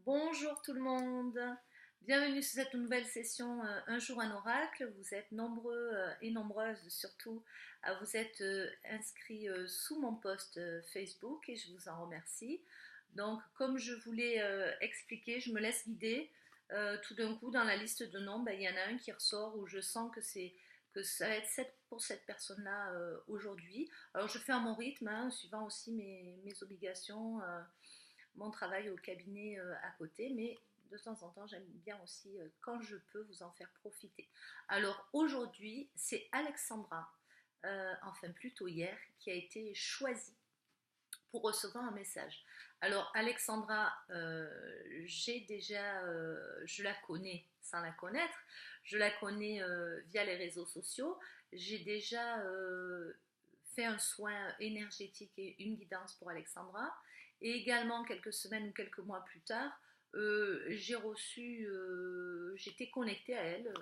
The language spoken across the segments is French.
Bonjour tout le monde, bienvenue sur cette nouvelle session Un jour un oracle. Vous êtes nombreux et nombreuses surtout à vous être inscrits sous mon post Facebook et je vous en remercie. Donc comme je voulais expliquer, je me laisse guider. Tout d'un coup dans la liste de noms, il y en a un qui ressort où je sens que ça va être pour cette personne-là aujourd'hui. Alors je fais à mon rythme, hein, suivant aussi mes obligations. Mon travail au cabinet à côté, mais de temps en temps, j'aime bien aussi, quand je peux, vous en faire profiter. Alors aujourd'hui, c'est Alexandra, enfin plutôt hier, qui a été choisie pour recevoir un message. Alors Alexandra, je la connais sans la connaître, je la connais via les réseaux sociaux, j'ai déjà fait un soin énergétique et une guidance pour Alexandra, et également quelques semaines ou quelques mois plus tard, j'étais connectée à elle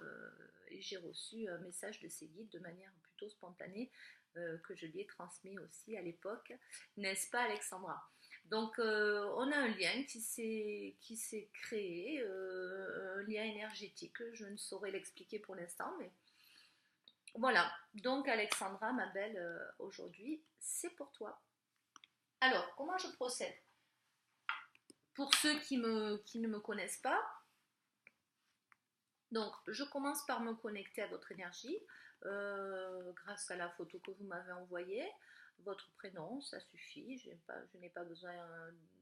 et j'ai reçu un message de ses guides de manière plutôt spontanée que je lui ai transmis aussi à l'époque, n'est-ce pas Alexandra? Donc on a un lien qui s'est créé, un lien énergétique, je ne saurais l'expliquer pour l'instant, mais voilà. Donc Alexandra, ma belle, aujourd'hui, c'est pour toi. Alors, comment je procède? Pour ceux qui ne me connaissent pas, donc je commence par me connecter à votre énergie grâce à la photo que vous m'avez envoyée. Votre prénom, ça suffit, je n'ai pas besoin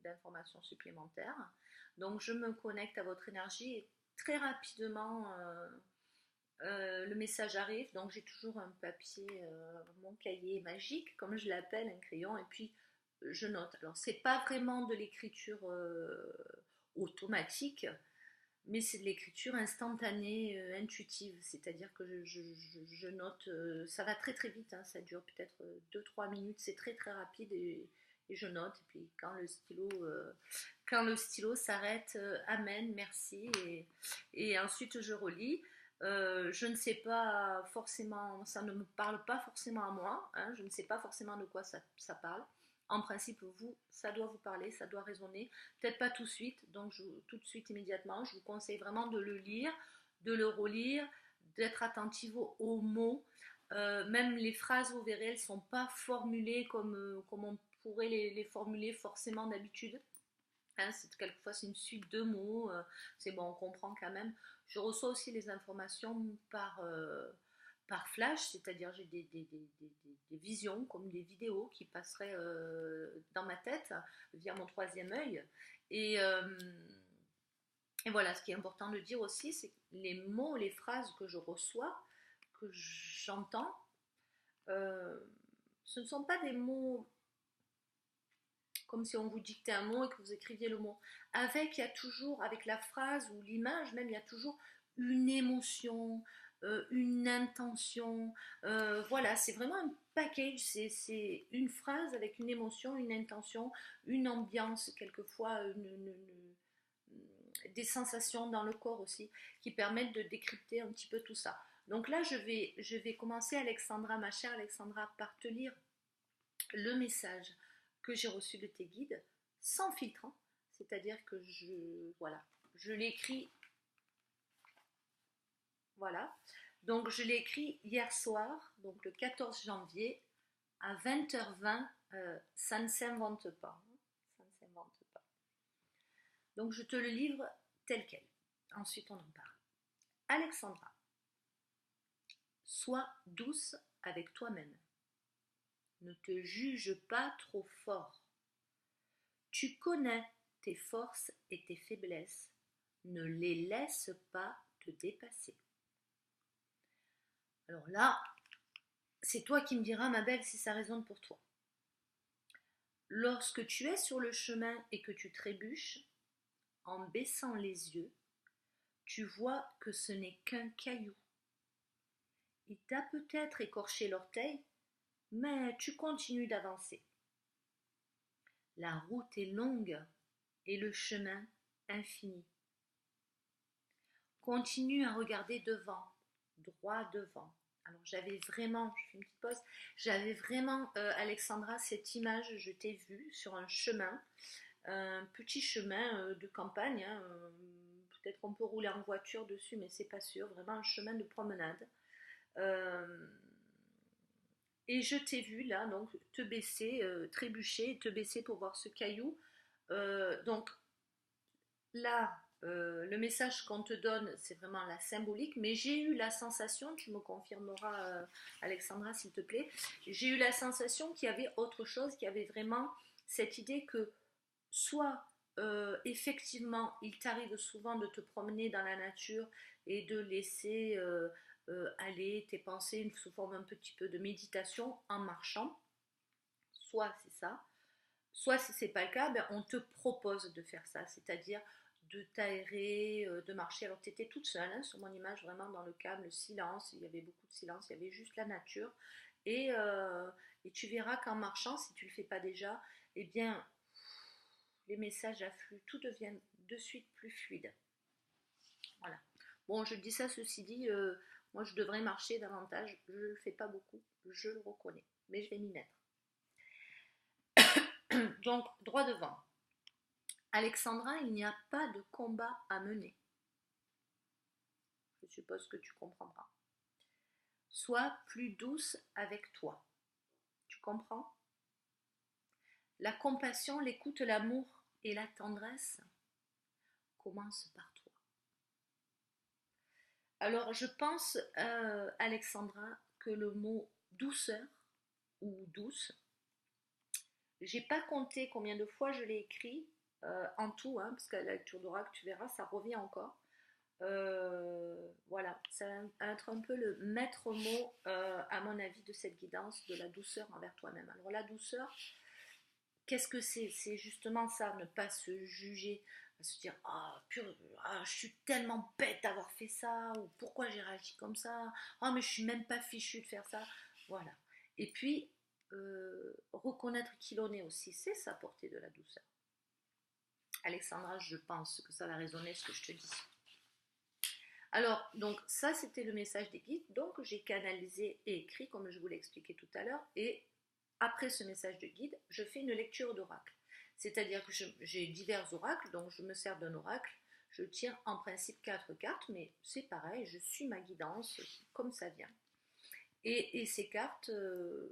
d'informations supplémentaires. Donc je me connecte à votre énergie et très rapidement le message arrive. Donc j'ai toujours un papier, mon cahier magique, comme je l'appelle, un crayon, et puis je note. Alors c'est pas vraiment de l'écriture automatique, mais c'est de l'écriture instantanée, intuitive, c'est-à-dire que je note, ça va très très vite, hein, ça dure peut-être 2-3 minutes, c'est très très rapide et je note, et puis quand le stylo s'arrête, amen, merci, et ensuite je relis. Je ne sais pas forcément, ça ne me parle pas forcément à moi, hein, je ne sais pas forcément de quoi ça parle. En principe, vous, ça doit vous parler, ça doit résonner. Peut-être pas tout de suite, donc tout de suite, immédiatement. Je vous conseille vraiment de le lire, de le relire, d'être attentif aux mots. Même les phrases, vous verrez, elles ne sont pas formulées comme on pourrait les formuler forcément d'habitude. Hein, quelquefois, c'est une suite de mots. C'est bon, on comprend quand même. Je reçois aussi les informations par flash, c'est-à-dire j'ai des visions, comme des vidéos qui passeraient dans ma tête via mon troisième œil. Et, euh, et voilà, ce qui est important de dire aussi, c'est que les mots, les phrases que je reçois, que j'entends, euh, ce ne sont pas des mots comme si on vous dictait un mot et que vous écriviez le mot. Il y a toujours, avec la phrase ou l'image même, il y a toujours une émotion, une intention. Voilà, c'est vraiment un package, c'est une phrase avec une émotion, une intention, une ambiance, quelquefois des sensations dans le corps aussi, qui permettent de décrypter un petit peu tout ça. Donc là, je vais commencer, Alexandra, ma chère Alexandra, par te lire le message que j'ai reçu de tes guides sans filtre, hein. C'est-à-dire que voilà, je l'écris, voilà. Donc je l'ai écrit hier soir, donc le 14 janvier à 20h20. Ça ne s'invente pas, hein. Ça ne s'invente pas. Donc je te le livre tel quel. Ensuite on en parle. Alexandra, sois douce avec toi-même. Ne te juge pas trop fort. Tu connais tes forces et tes faiblesses. Ne les laisse pas te dépasser. Alors là, c'est toi qui me diras, ma belle, si ça résonne pour toi. Lorsque tu es sur le chemin et que tu trébuches, en baissant les yeux, tu vois que ce n'est qu'un caillou. Il t'a peut-être écorché l'orteil, mais tu continues d'avancer. La route est longue et le chemin infini. Continue à regarder devant, droit devant. Alors j'avais vraiment, je fais une petite pause, j'avais vraiment, Alexandra, cette image, je t'ai vue sur un chemin un petit chemin de campagne, hein, peut-être qu'on peut rouler en voiture dessus, mais c'est pas sûr, vraiment un chemin de promenade. Euh, et je t'ai vu là, donc te baisser, trébucher, te baisser pour voir ce caillou. Donc là, le message qu'on te donne, c'est vraiment la symbolique, mais j'ai eu la sensation, tu me confirmeras, Alexandra, s'il te plaît, j'ai eu la sensation qu'il y avait autre chose, qu'il y avait vraiment cette idée que soit effectivement, il t'arrive souvent de te promener dans la nature et de laisser aller tes pensées sous forme un petit peu de méditation en marchant, soit c'est ça, soit si c'est pas le cas, ben, on te propose de faire ça, c'est-à-dire de t'aérer, de marcher. Alors tu étais toute seule hein, sur mon image, vraiment dans le calme, le silence, il y avait beaucoup de silence, il y avait juste la nature. Et, euh, et tu verras qu'en marchant, si tu ne le fais pas déjà, eh bien, les messages affluent, tout devient de suite plus fluide. Voilà. Bon, je dis ça, ceci dit, moi je devrais marcher davantage, je ne le fais pas beaucoup, je le reconnais, mais je vais m'y mettre. Donc, droit devant. Alexandra, il n'y a pas de combat à mener. Je suppose que tu comprendras. Sois plus douce avec toi. Tu comprends? La compassion, l'écoute, l'amour et la tendresse commencent par toi. Alors, je pense, Alexandra, que le mot douceur ou douce, j'ai pas compté combien de fois je l'ai écrit en tout, hein, parce qu'à la lecture d'oracle, tu verras, ça revient encore. Voilà, ça va être un peu le maître mot, à mon avis, de cette guidance, de la douceur envers toi-même. Alors la douceur, qu'est-ce que c'est? C'est justement ça, ne pas se juger, se dire ah, purée, ah, je suis tellement bête d'avoir fait ça, ou pourquoi j'ai réagi comme ça, ah mais je suis même pas fichue de faire ça. Voilà. Et puis reconnaître qui l'on est aussi, c'est s'apporter de la douceur. Alexandra, je pense que ça va résonner ce que je te dis. Alors, donc ça c'était le message des guides, donc j'ai canalisé et écrit comme je vous l'ai expliqué tout à l'heure, et après ce message de guide, je fais une lecture d'oracle. C'est-à-dire que j'ai divers oracles, donc je me sers d'un oracle, je tire en principe 4 cartes, mais c'est pareil, je suis ma guidance comme ça vient. Et ces cartes,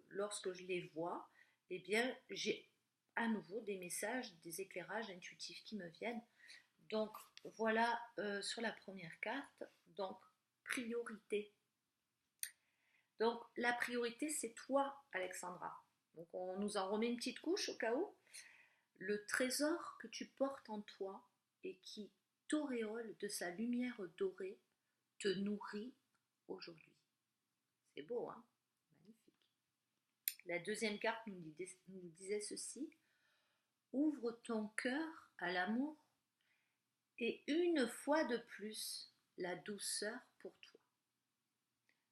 lorsque je les vois, eh bien j'ai à nouveau des messages, des éclairages intuitifs qui me viennent. Donc voilà, sur la première carte, donc priorité. Donc la priorité c'est toi Alexandra. Donc on nous en remet une petite couche au cas où. Le trésor que tu portes en toi et qui t'auréole de sa lumière dorée te nourrit aujourd'hui. C'est beau, hein? Magnifique. La deuxième carte nous disait ceci. Ouvre ton cœur à l'amour et une fois de plus la douceur pour toi.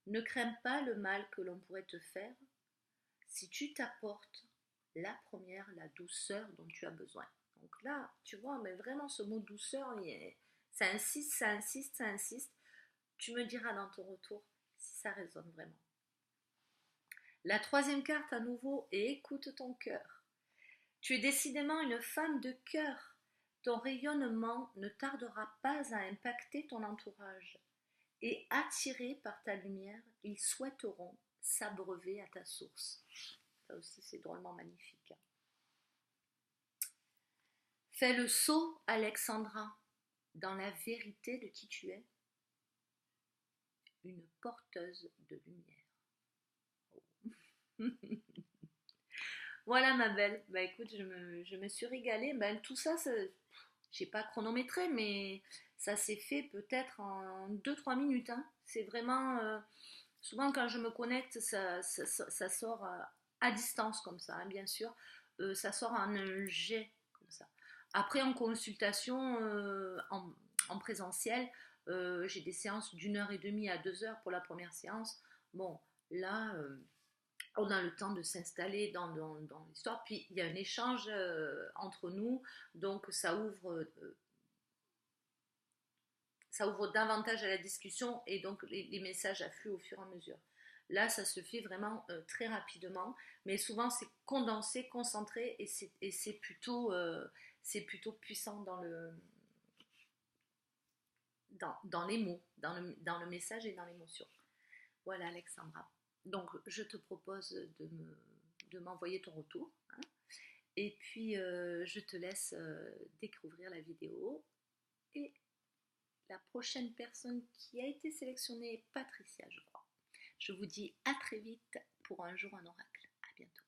Ne crains pas le mal que l'on pourrait te faire si tu t'apportes la première, la douceur dont tu as besoin. Donc là, tu vois, mais vraiment ce mot douceur, ça insiste, ça insiste, ça insiste. Tu me diras dans ton retour si ça résonne vraiment. La troisième carte à nouveau est écoute ton cœur. Tu es décidément une femme de cœur. Ton rayonnement ne tardera pas à impacter ton entourage. Et attirés par ta lumière, ils souhaiteront s'abreuver à ta source. Ça aussi, c'est drôlement magnifique. Fais le saut, Alexandra, dans la vérité de qui tu es, une porteuse de lumière. Voilà ma belle, bah écoute, je me suis régalée. Ben, tout ça, j'ai pas chronométré, mais ça s'est fait peut-être en 2-3 minutes. Hein. C'est vraiment, souvent quand je me connecte, ça sort à distance comme ça, hein, bien sûr. Ça sort en un jet comme ça. Après, en consultation, en présentiel, j'ai des séances d'1 heure et demie à 2 heures pour la première séance. Bon, là, on a le temps de s'installer dans l'histoire. Puis il y a un échange entre nous, donc ça ouvre davantage à la discussion et donc les messages affluent au fur et à mesure. Là, ça se fait vraiment très rapidement, mais souvent c'est condensé, concentré et c'est plutôt puissant dans les mots, dans le message et dans l'émotion. Voilà Alexandra. Donc je te propose de m'envoyer ton retour, hein. Et puis je te laisse découvrir la vidéo. Et la prochaine personne qui a été sélectionnée est Patricia, je crois. Je vous dis à très vite pour un jour un oracle. À bientôt.